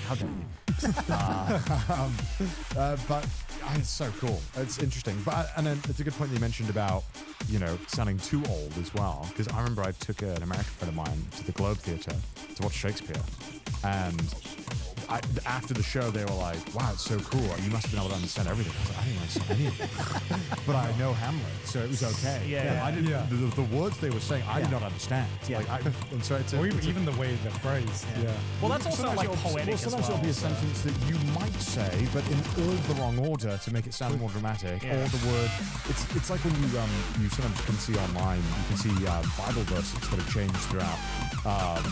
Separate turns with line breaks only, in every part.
how dare you? But it's so cool. It's interesting. But and then it's a good point that you mentioned about, sounding too old as well. Because I remember I took an American friend of mine to the Globe Theatre to watch Shakespeare, and after the show, they were like, "Wow, it's so cool! You must have been able to understand everything." I was like, "I didn't understand anything, but I know Hamlet, so it was okay." I didn't. The words they were saying, I did not understand. And so it's
even the way the phrase.
Well, that's also
sometimes
poetic.
Sometimes it'll be a sentence that you might say, but in all the wrong order to make it sound more dramatic. Or the word. It's like when you sometimes can see online, you can see Bible verses that have changed throughout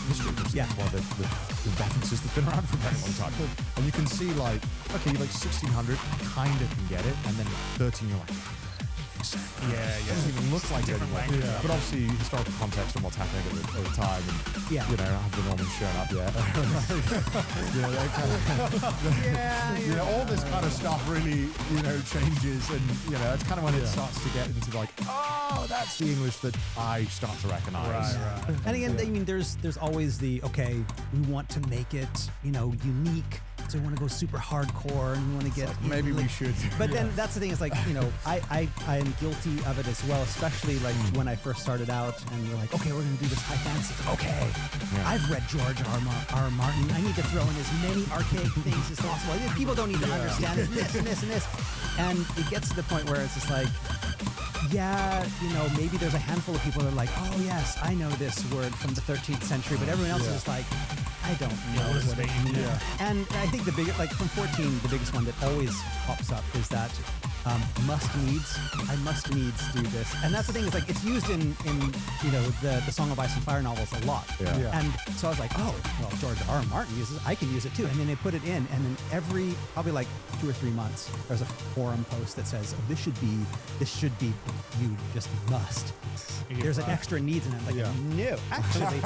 history. One of the references that's been around for a very long time. And you can see like 1600 kind of can get it, and then 13 you're like, it doesn't even look like it anymore. But obviously historical context and what's happening at the time, and have the Normans shown up yet? All this kind of stuff really changes, and it's kind of when it starts to get into like, oh, that's the English that I start to recognize.
Right. And again, I mean, there's always the we want to make it unique. So we want to go super hardcore, and we want to get
maybe we should.
But then that's the thing is like I am guilty of it as well, especially like when I first started out, and you're like, okay, we're going to do this high fantasy. Okay, I've read George R. Martin. I need to throw in as many archaic things as possible. People don't need to understand this and this and this, and it gets to the point where it's just like, maybe there's a handful of people that are like, oh yes, I know this word from the 13th century, but everyone else is like, I don't know what it means. And I think the biggest, like from 14, the biggest one that always pops up is that must needs. I must needs do this, and that's the thing is like it's used in the Song of Ice and Fire novels a lot. And so I was like, oh, well, George R. Martin uses it, I can use it too. And then they put it in, and then every probably like 2 or 3 months, there's a forum post that says, oh, this should be you just must. There's an extra needs in it. Like, no, actually.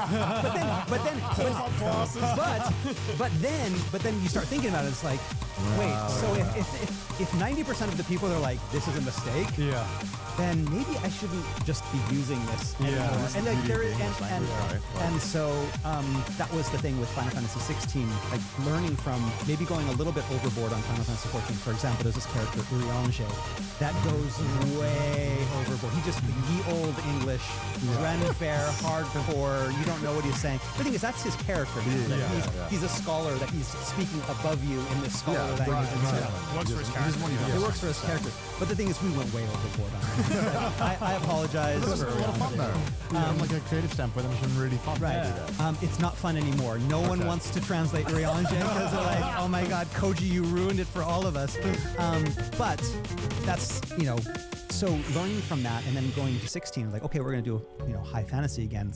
but then you start thinking about it. It's like, wait. So if 90% of the people are like, this is a mistake. Then maybe I shouldn't just be using this anymore. And like there is, and so that was the thing with Final Fantasy 16. Like learning from maybe going a little bit overboard on Final Fantasy 14. For example, there's this character Uriange that goes way overboard. He just ye old English, random fair, hardcore. You don't know what he's saying. The thing is, that's his character. He's a scholar that he's speaking above you in this scholar language.
Works for his character.
It works for his character. But the thing is, we went way overboard on it. I apologize.
But it was a lot of fun though. From like a creative standpoint, it was really fun.
Right. It's not fun anymore. No one wants to translate Uriange because they're like, oh my God, Koji, you ruined it for all of us. But that's, so learning from that and then going to 16, like, okay, we're going to do, high fantasy again.